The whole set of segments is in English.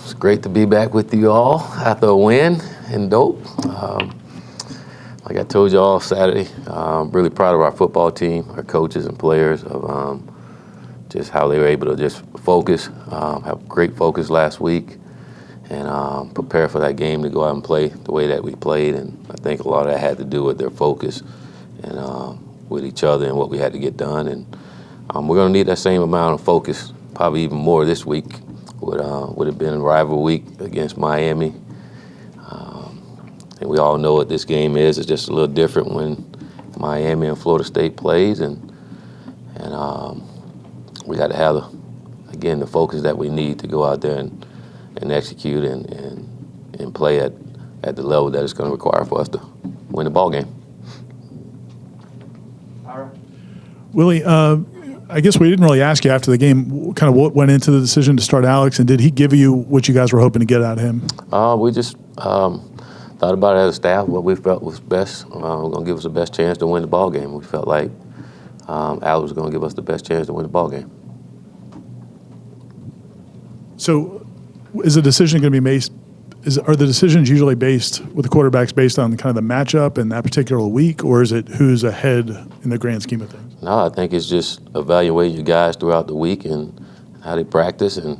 It's great to be back with you all after a win in Dope. Like I told you all Saturday, I'm really proud of our football team, our coaches and players, of just how they were able to just focus, have great focus last week, and prepare for that game to go out and play the way that we played. And I think a lot of that had to do with their focus and with each other and what we had to get done. And we're going to need that same amount of focus, probably even more this week. Would have been a rival week against Miami. And we all know what this game is. It's just a little different when Miami and Florida State plays, and we got to have, again, the focus that we need to go out there and execute and play at the level that it's going to require for us to win the ball game. Willie, I guess we didn't really ask you after the game kind of what went into the decision to start Alex, and did he give you what you guys were hoping to get out of him? We just thought about it as a staff, what we felt was best, going to give us the best chance to win the ball game. We felt like Alex was going to give us the best chance to win the ball game. So is the decision going to be based, are the decisions usually based with the quarterbacks based on kind of the matchup in that particular week, or is it who's ahead in the grand scheme of things? No, I think it's just evaluating you guys throughout the week and how they practice and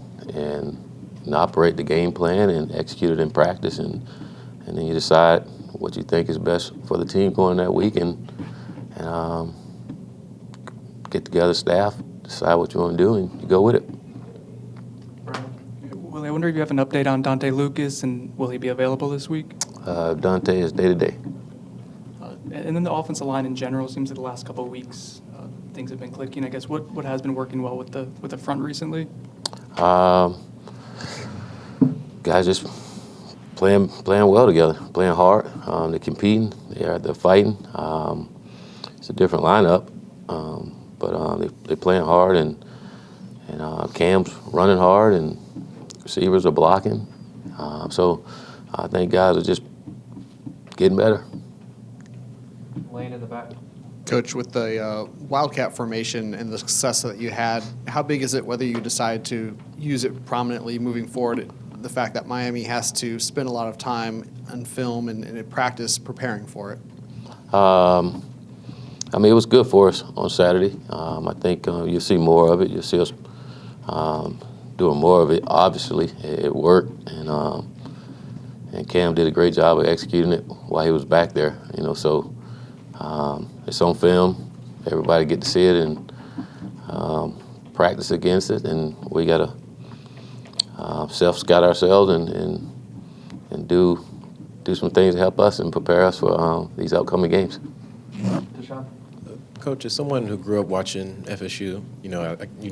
operate the game plan and execute it in practice, and then you decide what you think is best for the team going that week, and get together staff, decide what you want to do, and you go with it. Willie, I wonder if you have an update on Dante Lucas, and will he be available this week? Dante is day-to-day. And then the offensive line in general, seems like the last couple of weeks things have been clicking. I guess what has been working well with the front recently? Guys just playing well together, playing hard. They're competing, they're fighting. It's a different lineup, but they're playing hard, and Cam's running hard, and receivers are blocking. So I think guys are just getting better. Lane in the back. Coach, with the Wildcat formation and the success that you had, how big is it whether you decide to use it prominently moving forward? The fact that Miami has to spend a lot of time on film and in practice preparing for it? I mean, it was good for us on Saturday. I think you'll see more of it. You'll see us doing more of it. Obviously, it worked, and Cam did a great job of executing it while he was back there. So it's on film. Everybody get to see it and practice against it, and we got to self-scout ourselves and do some things to help us and prepare us for these upcoming games. Coach, as someone who grew up watching FSU,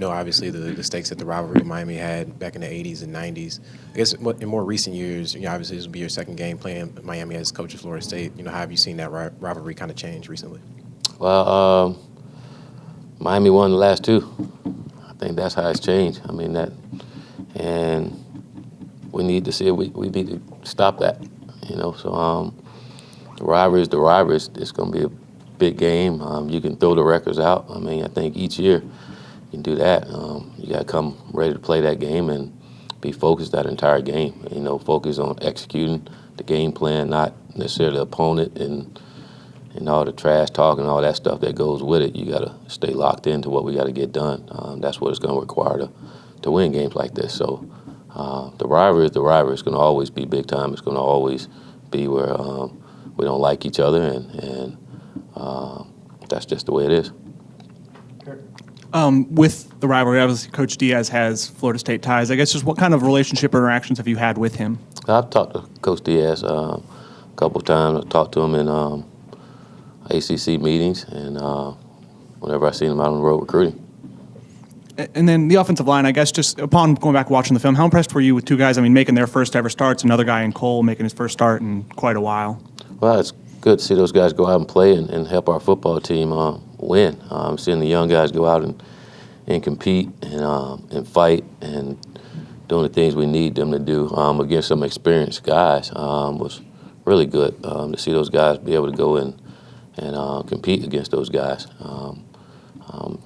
obviously the stakes that the rivalry Miami had back in the 80s and 90s. I guess in more recent years, obviously this will be your second game playing Miami as coach of Florida State. How have you seen that rivalry kind of change recently? Well, Miami won the last two. I think that's how it's changed. I mean, and we need to see it. We need to stop that, So the rivalry is the rivalry. It's going to be a big game. You can throw the records out. I mean, I think each year you can do that. You got to come ready to play that game and be focused that entire game. Focus on executing the game plan, not necessarily the opponent and all the trash talk and all that stuff that goes with it. You got to stay locked into what we got to get done. That's what it's going to require to win games like this. So the rivalry is the rivalry. It's going to always be big time. It's going to always be where we don't like each other, and that's just the way it is. With the rivalry, obviously Coach Diaz has Florida State ties. I guess just what kind of relationship or interactions have you had with him? I've talked to Coach Diaz a couple of times. I've talked to him in ACC meetings, and whenever I seen him out on the road recruiting. And then the offensive line, I guess just upon going back watching the film, how impressed were you with two guys, making their first ever starts, another guy in Cole making his first start in quite a while? Well, it's good to see those guys go out and play and help our football team win. Seeing the young guys go out and compete and fight and doing the things we need them to do against some experienced guys was really good to see those guys be able to go and compete against those guys.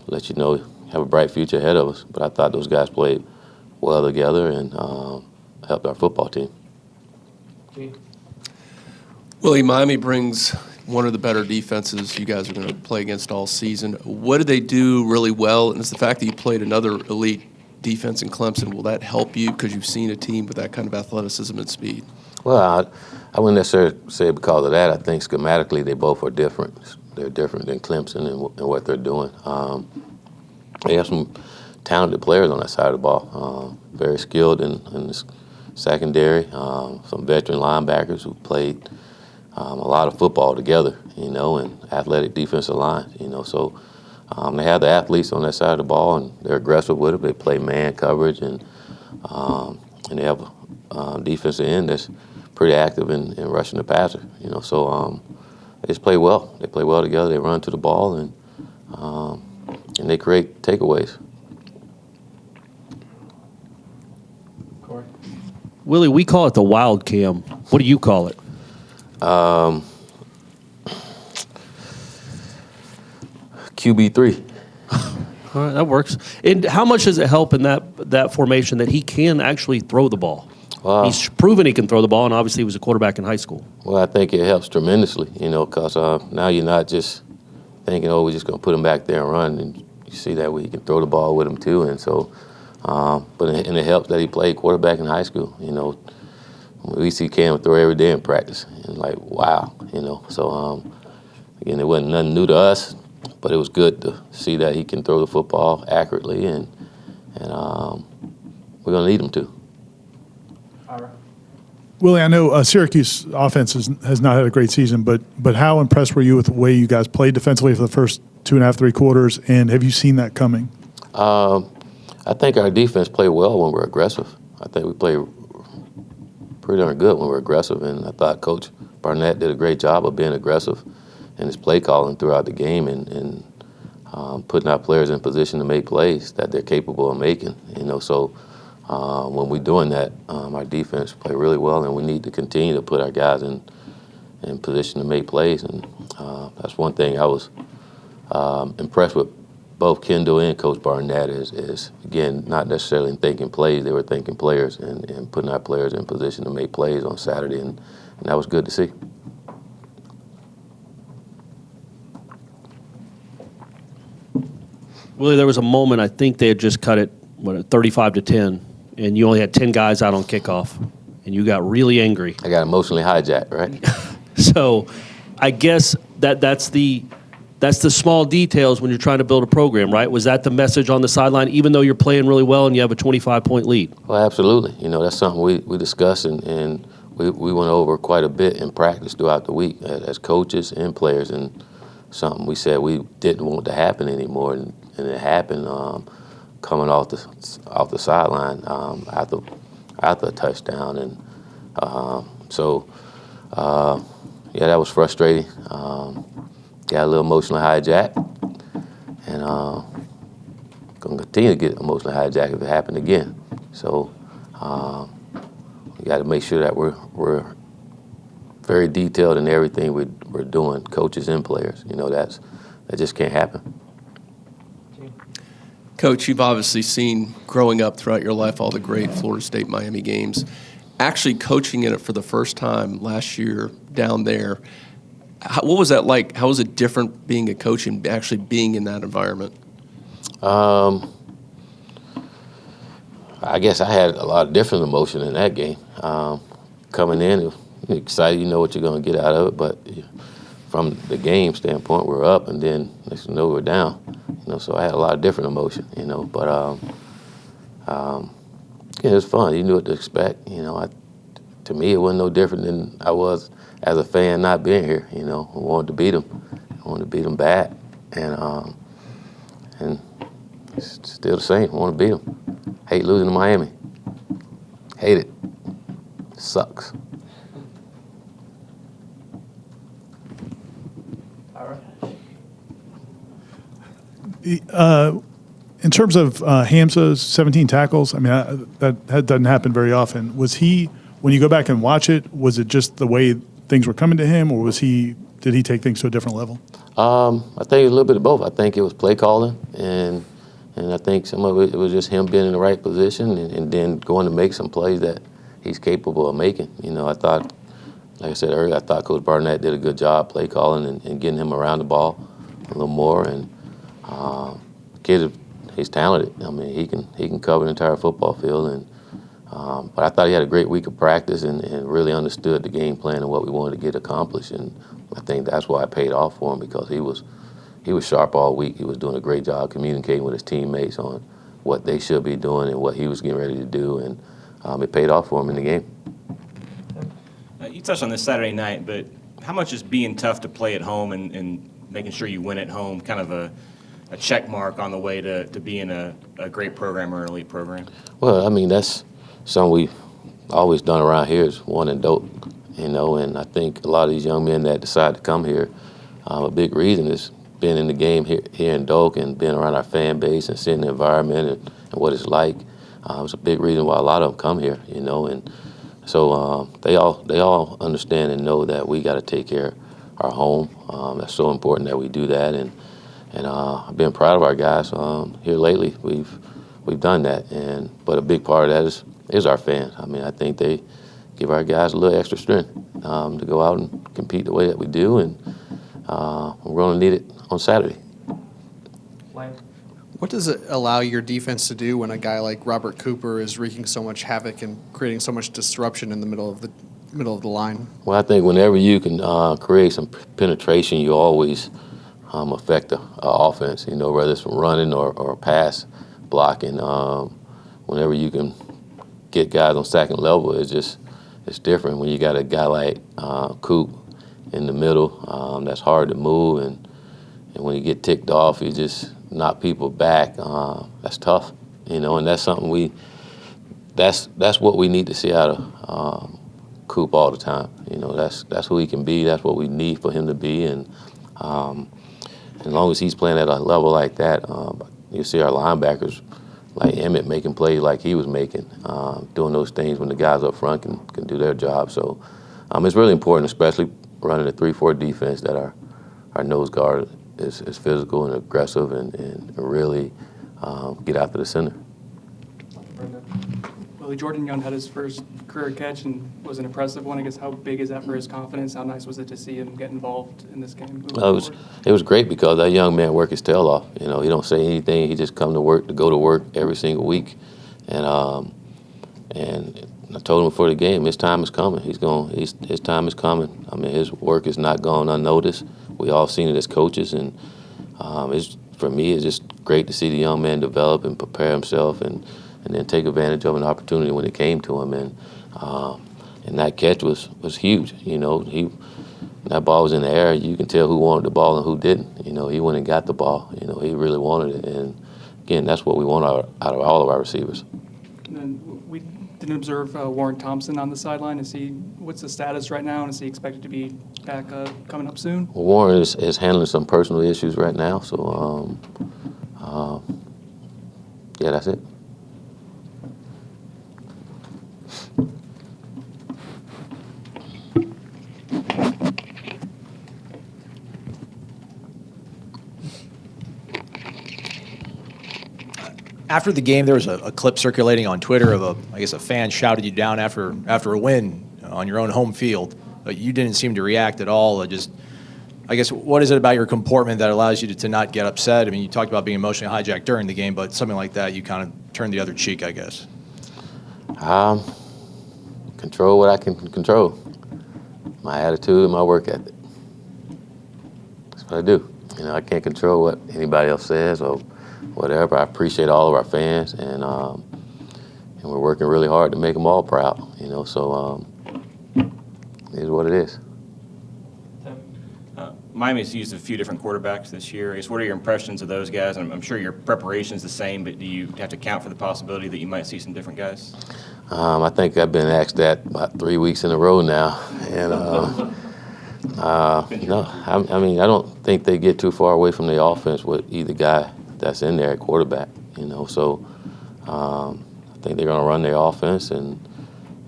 Let you know have a bright future ahead of us. But I thought those guys played well together and helped our football team. Willie, Miami brings one of the better defenses you guys are going to play against all season. What did they do really well? And it's the fact that you played another elite defense in Clemson. Will that help you because you've seen a team with that kind of athleticism and speed? Well, I wouldn't necessarily say because of that. I think schematically they both are different. They're different than Clemson and what they're doing. They have some talented players on that side of the ball, very skilled in the secondary, some veteran linebackers who played a lot of football together, you know, and athletic defensive line, you know. So they have the athletes on that side of the ball, and they're aggressive with it. They play man coverage, and they have a defensive end that's pretty active in rushing the passer, you know. So they just play well. They play well together. They run to the ball, and they create takeaways. Willie, we call it the wild cam. What do you call it? QB3. All right, that works. And how much does it help in that formation that he can actually throw the ball? Wow. He's proven he can throw the ball, and obviously he was a quarterback in high school. Well, I think it helps tremendously, you know, because now you're not just thinking, oh, we're just going to put him back there and run. And you see that we can throw the ball with him, too. And so, and it helps that he played quarterback in high school, you know. We see Cam throw every day in practice. And like, wow, you know. So, again, it wasn't nothing new to us, but it was good to see that he can throw the football accurately, and we're going to need him to. Willie, I know Syracuse offense has not had a great season, but how impressed were you with the way you guys played defensively for the first 2.5, 3 quarters, and have you seen that coming? I think our defense played well when we're aggressive. I think we played pretty darn good when we're aggressive, and I thought Coach Barnett did a great job of being aggressive in his play calling throughout the game and putting our players in position to make plays that they're capable of making. You know, so when we're doing that, our defense play really well, and we need to continue to put our guys in position to make plays. And that's one thing I was impressed with both Kendall and Coach Barnett is again, not necessarily thinking plays, they were thinking players and putting our players in position to make plays on Saturday, and that was good to see. Willie, there was a moment, I think they had just cut it, 35-10, and you only had 10 guys out on kickoff, and you got really angry. I got emotionally hijacked, right? So I guess that's the small details when you're trying to build a program, right? Was that the message on the sideline, even though you're playing really well and you have a 25-point lead? Well, absolutely. You know, that's something we discussed and we went over quite a bit in practice throughout the week as coaches and players, and something we said we didn't want to happen anymore, and it happened coming off the sideline after a touchdown, and yeah, that was frustrating. Got a little emotionally hijacked, and gonna continue to get emotionally hijacked if it happened again. So we got to make sure that we're very detailed in everything we're doing, coaches and players. You know, that just can't happen. Coach, you've obviously seen growing up throughout your life all the great Florida State Miami games. Actually coaching in it for the first time last year down there, what was that like? How was it different being a coach and actually being in that environment? I guess I had a lot of different emotion in that game. Coming in, you're excited, you know what you're going to get out of it, but from the game standpoint, we're up, and then next thing you know, we're down. You know, so I had a lot of different emotion, you know, but it was fun. You knew what to expect. You know, to me, it wasn't no different than I was as a fan not being here. You know, I wanted to beat them. I wanted to beat them bad, and it's still the same. I want to beat them. Hate losing to Miami. Hate it. Sucks. In terms of Hamza's 17 tackles, I mean, that doesn't happen very often. Was he, when you go back and watch it, was it just the way things were coming to him, or did he take things to a different level? I think a little bit of both. I think it was play calling, and I think some of it was just him being in the right position and then going to make some plays that he's capable of making. You know, I thought, like I said earlier, I thought Coach Barnett did a good job play calling and getting him around the ball a little more. And kid, he's talented. I mean, he can cover the entire football field. And but I thought he had a great week of practice and really understood the game plan and what we wanted to get accomplished. And I think that's why it paid off for him, because he was sharp all week. He was doing a great job communicating with his teammates on what they should be doing and what he was getting ready to do. And it paid off for him in the game. You touched on this Saturday night, but how much is being tough to play at home and making sure you win at home kind of a check mark on the way to being a great program or an elite program? Well, I mean, that's something we've always done around here, is one and dope, you know. And I think a lot of these young men that decide to come here, a big reason is being in the game here in Doak and being around our fan base and seeing the environment and what it's like. It's a big reason why a lot of them come here, you know. And so they all understand and know that we got to take care of our home. That's so important that we do that. And I've been proud of our guys here lately. We've done that. But a big part of that is our fans. I mean, I think they give our guys a little extra strength to go out and compete the way that we do. And we're going to need it on Saturday. What does it allow your defense to do when a guy like Robert Cooper is wreaking so much havoc and creating so much disruption in the middle of the line? Well, I think whenever you can create some penetration, you always affect the offense, you know, whether it's from running or pass blocking. Whenever you can get guys on second level, it's different. When you got a guy like Coop in the middle, that's hard to move, and when you get ticked off, you just knock people back. That's tough, you know, and that's something that's what we need to see out of Coop all the time. You know, that's who he can be. That's what we need for him to be, and as long as he's playing at a level like that, you see our linebackers like Emmett making plays like he was making, doing those things when the guys up front can do their job. So it's really important, especially running a 3-4 defense, that our nose guard is physical and aggressive and really get after the center. Willie, Jordan Young had his first career catch and was an impressive one. I guess how big is that for his confidence? How nice was it to see him get involved in this game? It was great, because that young man worked his tail off. You know, he don't say anything. He just come to work to go to work every single week. And I told him before the game, his time is coming. His time is coming. I mean, his work is not gone unnoticed. We all seen it as coaches, and for me, it's just great to see the young man develop and prepare himself and then take advantage of an opportunity when it came to him. And that catch was huge. You know, that ball was in the air. You can tell who wanted the ball and who didn't. You know, he went and got the ball. You know, he really wanted it. And again, that's what we want out of all of our receivers. And then we didn't observe Warren Thompson on the sideline. What's the status right now, and is he expected to be back coming up soon? Well, Warren is handling some personal issues right now. So, yeah, that's it. After the game, there was a clip circulating on Twitter of a fan shouted you down after a win on your own home field. But you didn't seem to react at all. What is it about your comportment that allows you to not get upset? I mean, you talked about being emotionally hijacked during the game, but something like that, you kind of turned the other cheek, I guess. Control what I can control. My attitude and my work ethic. That's what I do. You know, I can't control what anybody else says or whatever. I appreciate all of our fans, and we're working really hard to make them all proud. You know, so it is what it is. Miami's used a few different quarterbacks this year. I guess, what are your impressions of those guys? I'm sure your preparation's the same, but do you have to account for the possibility that you might see some different guys? I think I've been asked that about 3 weeks in a row now, and no, I mean, I don't think they get too far away from the offense with either guy that's in there at quarterback. You know, so I think they're going to run their offense, and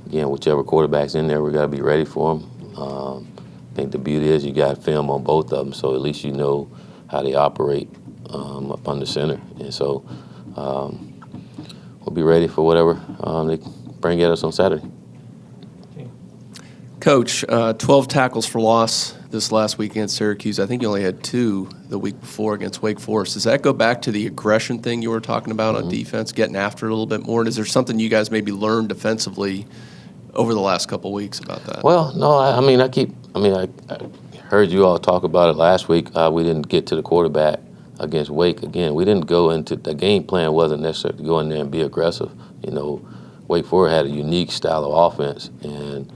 again, whichever quarterback's in there, we got to be ready for them. I think the beauty is you got film on both of them, so at least you know how they operate up under center. And so we'll be ready for whatever they bring at us on Saturday. Coach, 12 tackles for loss this last week against Syracuse. I think you only had 2 the week before against Wake Forest. Does that go back to the aggression thing you were talking about on defense, getting after it a little bit more? And is there something you guys maybe learned defensively over the last couple of weeks about that? Well, no, I heard you all talk about it last week. We didn't get to the quarterback against Wake. Again, we didn't go into the game plan wasn't necessarily to go in there and be aggressive. Wake Forest had a unique style of offense, and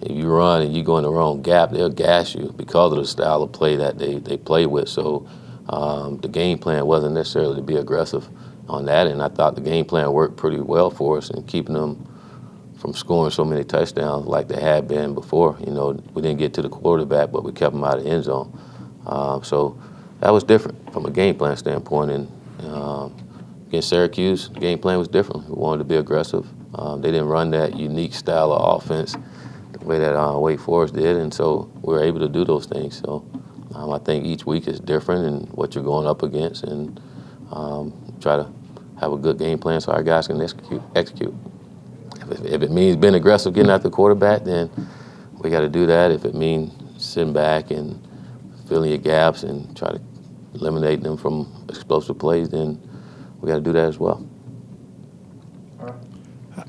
if you run and you go in the wrong gap, they'll gas you because of the style of play that they play with. So the game plan wasn't necessarily to be aggressive on that, and I thought the game plan worked pretty well for us in keeping them from scoring so many touchdowns like they had been before. We didn't get to the quarterback, but we kept them out of the end zone. So that was different from a game plan standpoint. And against Syracuse, the game plan was different. We wanted to be aggressive. They didn't run that unique style of offense the way that Wake Forest did, and so we were able to do those things. So I think each week is different and what you're going up against, and try to have a good game plan so our guys can execute. If it means being aggressive, getting after the quarterback, then we got to do that. If it means sitting back and filling your gaps and try to eliminate them from explosive plays, then we got to do that as well.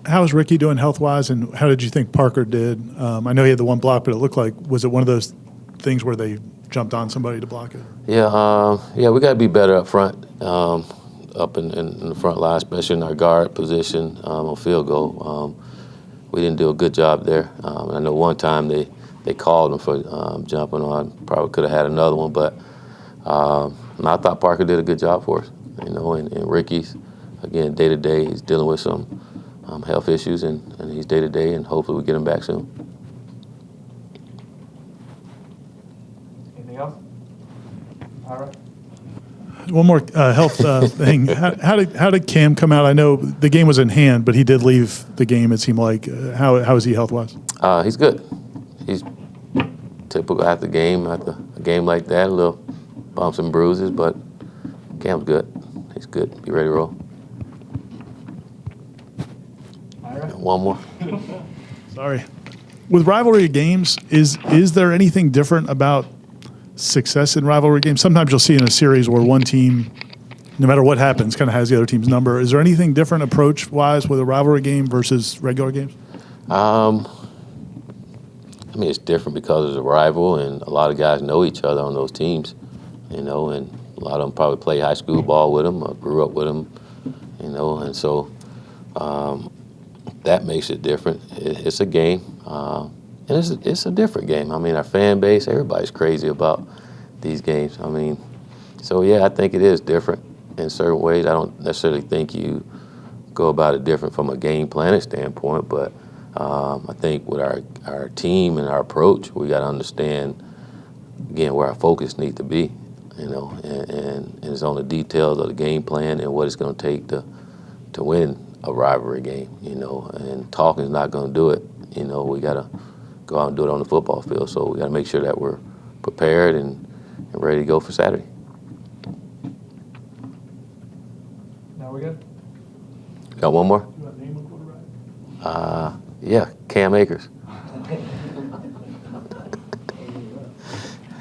How is Ricky doing health-wise, and how did you think Parker did? I know he had the one block, but it looked like, was it one of those things where they jumped on somebody to block it? Yeah, we got to be better up front, up in the front line, especially in our guard position on field goal. We didn't do a good job there. I know one time they called him for jumping on. Probably could have had another one, but I thought Parker did a good job for us. And Ricky's, again, day-to-day, he's dealing with some health issues, and he's day-to-day, and hopefully we get him back soon. Anything else? All right. One more health thing. How did Cam come out? I know the game was in hand, but he did leave the game, it seemed like. How is he health-wise? He's good. He's typical after a game like that, a little bumps and bruises, but Cam's good. He's good. Be ready to roll. All right. One more. Sorry. With rivalry games, is there anything different about success in rivalry games? Sometimes you'll see in a series where one team, no matter what happens, kind of has the other team's number. Is there anything different approach-wise with a rivalry game versus regular games? It's different because it's a rival, and a lot of guys know each other on those teams, and a lot of them probably play high school ball with them or grew up with them, and so that makes it different. It's a game, and it's a different game. Our fan base, everybody's crazy about these games. So yeah, I think it is different in certain ways. I don't necessarily think you go about it different from a game planning standpoint, but I think with our team and our approach, we got to understand, again, where our focus needs to be, and it's on the details of the game plan and what it's going to take to win a rivalry game, and talking is not going to do it. We got to go out and do it on the football field. So we got to make sure that we're prepared and ready to go for Saturday. Now we good? Got one more? You want to name a quarterback? Yeah, Cam Akers.